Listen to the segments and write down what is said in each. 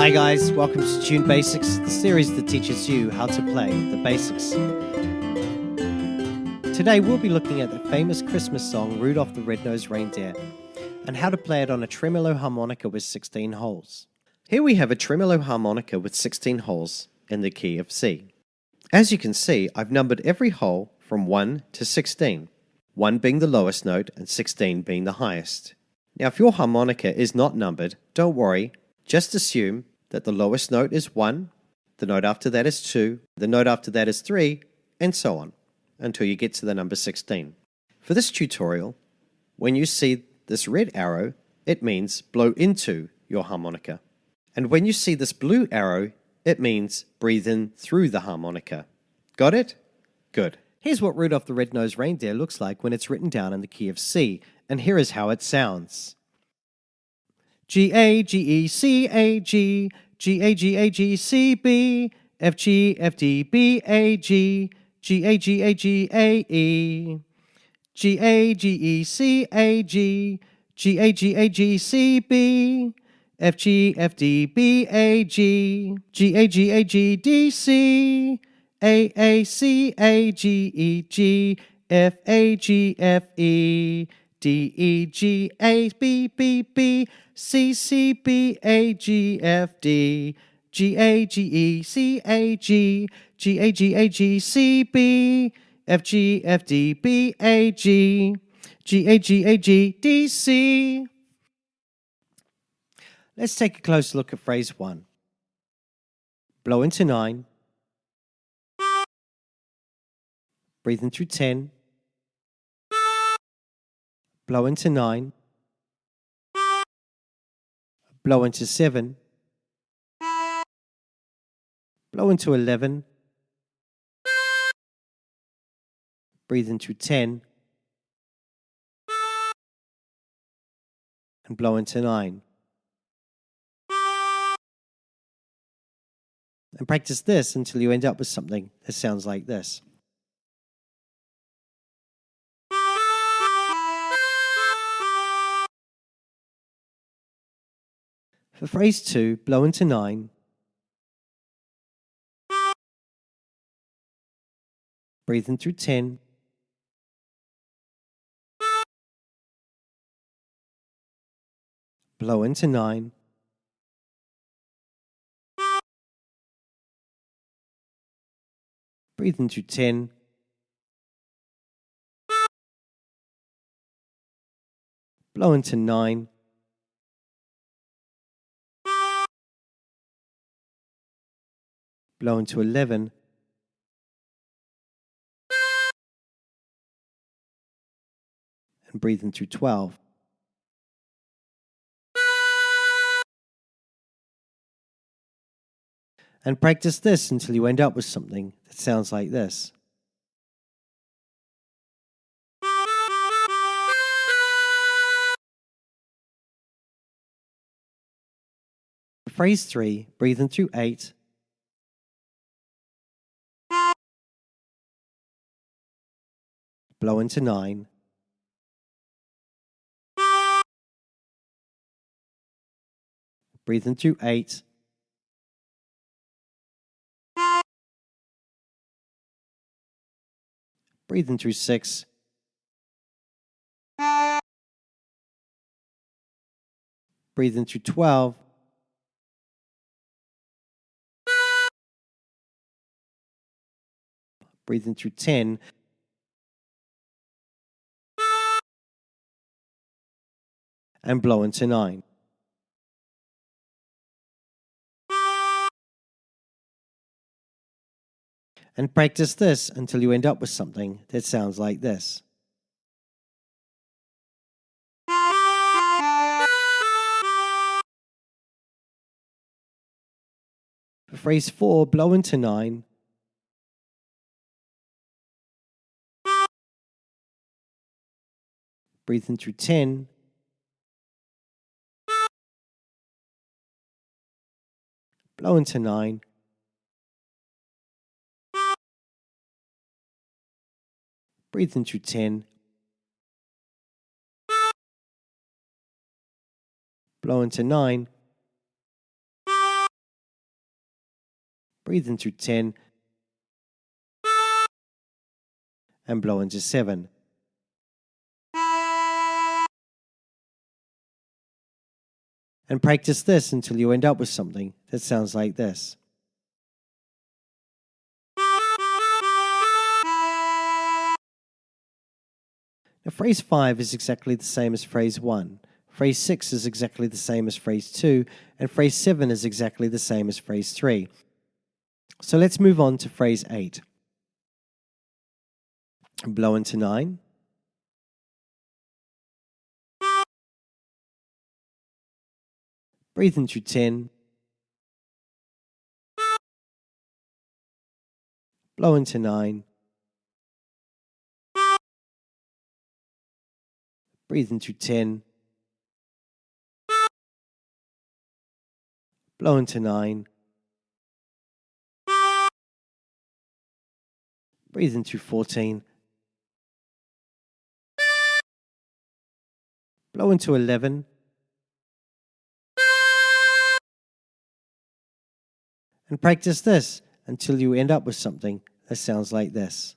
Hi guys, welcome to Tune Basics, the series that teaches you how to play the basics. Today we'll be looking at the famous Christmas song Rudolph the Red-Nosed Reindeer and how to play it on a tremolo harmonica with 16 holes. Here we have a tremolo harmonica with 16 holes in the key of C. As you can see, I've numbered every hole from 1 to 16, 1 being the lowest note and 16 being the highest. Now if your harmonica is not numbered, don't worry, just assume that the lowest note is 1, the note after that is 2, the note after that is 3, and so on, until you get to the number 16. For this tutorial, when you see this red arrow, it means blow into your harmonica. And when you see this blue arrow, it means breathe in through the harmonica. Got it? Good. Here's what Rudolph the Red-Nosed Reindeer looks like when it's written down in the key of C, and here is how it sounds. G-A-G-E-C-A-G, G-A-G-A-G-C-B, F-G-F-D-B-A-G, G-A-G-A-G-A-E, G-A-G-E-C-A-G, G-A-G-A-G-C-B, F-G-F-D-B-A-G, G-A-G-A-G-D-C, A-A-C-A-G-E-G, F-A-G-F-E, D-E-G-A-B-B-B, C-C-B-A-G-F-D, G-A-G-E-C-A-G, G-A-G-A-G-C-B, F-G-F-D-B-A-G, G-A-G-A-G-D-C. Let's take a closer look at phrase 1. Blow into 9, breathe in through 10, blow into 9, blow into 7, blow into 11, breathe into 10, and blow into 9. And practice this until you end up with something that sounds like this. For phrase 2, blow into 9, breathe in through 10, blow into 9, breathe in through 10, blow into 9, blow into 11, and breathe in through 12. And practice this until you end up with something that sounds like this. For phrase 3, breathe in through 8, blow into 9, breathe in through 8, breathe in through 6, breathe in through 12, breathe in through 10, and blow into 9. And practice this until you end up with something that sounds like this. For phrase 4, blow into 9, breathe in through 10, blow into 9, breathe in through 10, blow into 9, Breathe in through 10 and blow into 7. And practice this until you end up with something that sounds like this. Now, phrase 5 is exactly the same as phrase 1. Phrase 6 is exactly the same as phrase 2, and phrase 7 is exactly the same as phrase 3. So let's move on to phrase 8. Blow into 9. Breathe into 10. Blow into 9. Breathe into 10. Blow into 9. Breathe into 14. Blow into 11. And practice this until you end up with something that sounds like this.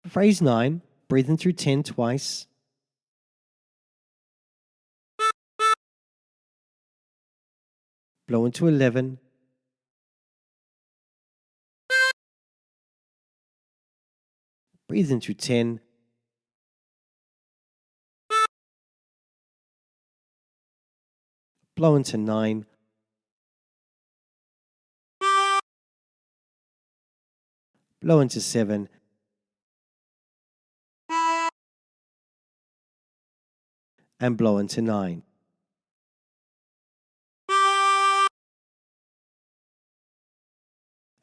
For phrase 9, breathe in through 10 twice. Blow into 11. Breathe into 10. Blow into 9. Blow into 7. And blow into 9.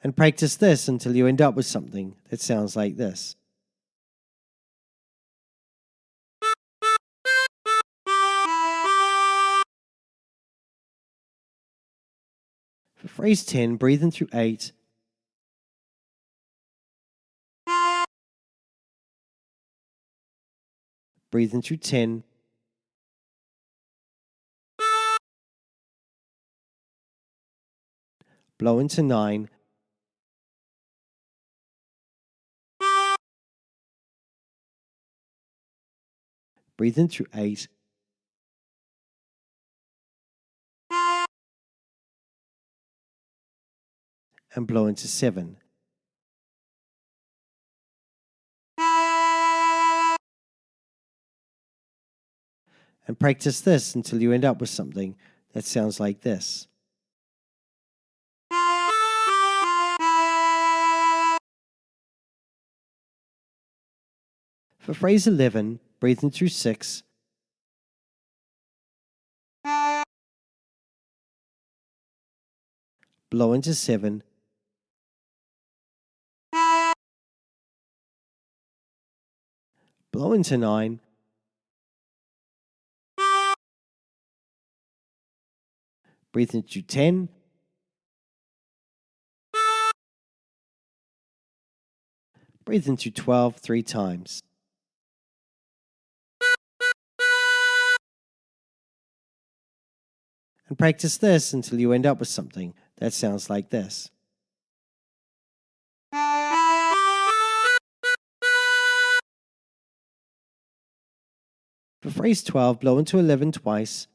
And practice this until you end up with something that sounds like this. For phrase 10, breathe in through 8. Breathe in through 10. Blow into 9. Breathe in through 8. And blow into 7. And practice this until you end up with something that sounds like this. For phrase 11, breathe in through 6. Blow into 7. Blow into 9. Breathe into 10. Breathe into 12 3 times. And practice this until you end up with something that sounds like this. For phrase 12, blow into 11 twice.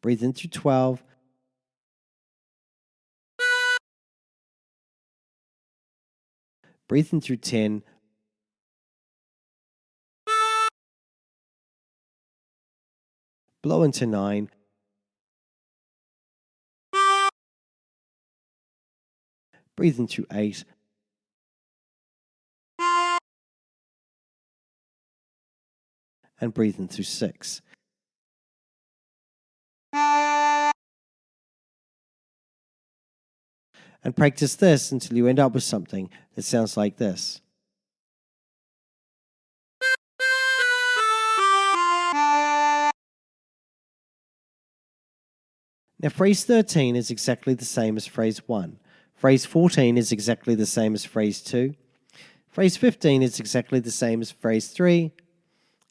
Breathe in through 12. Breathe in through 10. Blow into 9. Breathe in through 8. And breathe in through 6. And practice this until you end up with something that sounds like this. Now, phrase 13 is exactly the same as phrase 1. Phrase 14 is exactly the same as phrase 2. Phrase 15 is exactly the same as phrase 3,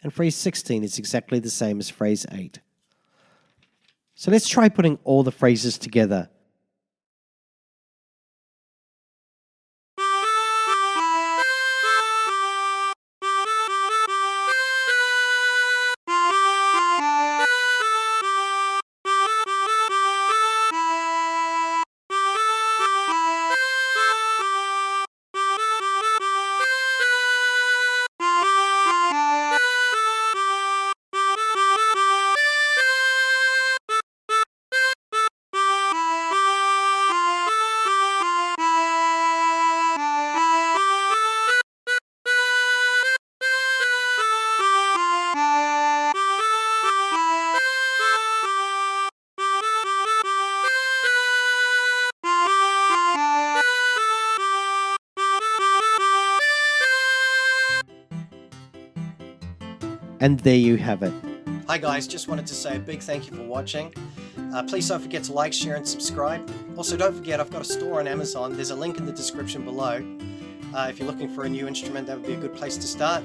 and phrase 16 is exactly the same as phrase 8. So let's try putting all the phrases together. And there you have it. Hi guys, just wanted to say a big thank you for watching. Please don't forget to like, share and subscribe. Also don't forget I've got a store on Amazon. There's a link in the description below. If you're looking for a new instrument, that would be a good place to start.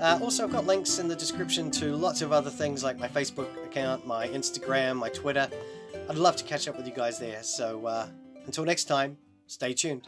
Also I've got links in the description to lots of other things like my Facebook account, my Instagram, my Twitter. I'd love to catch up with you guys there. So until next time, stay tuned.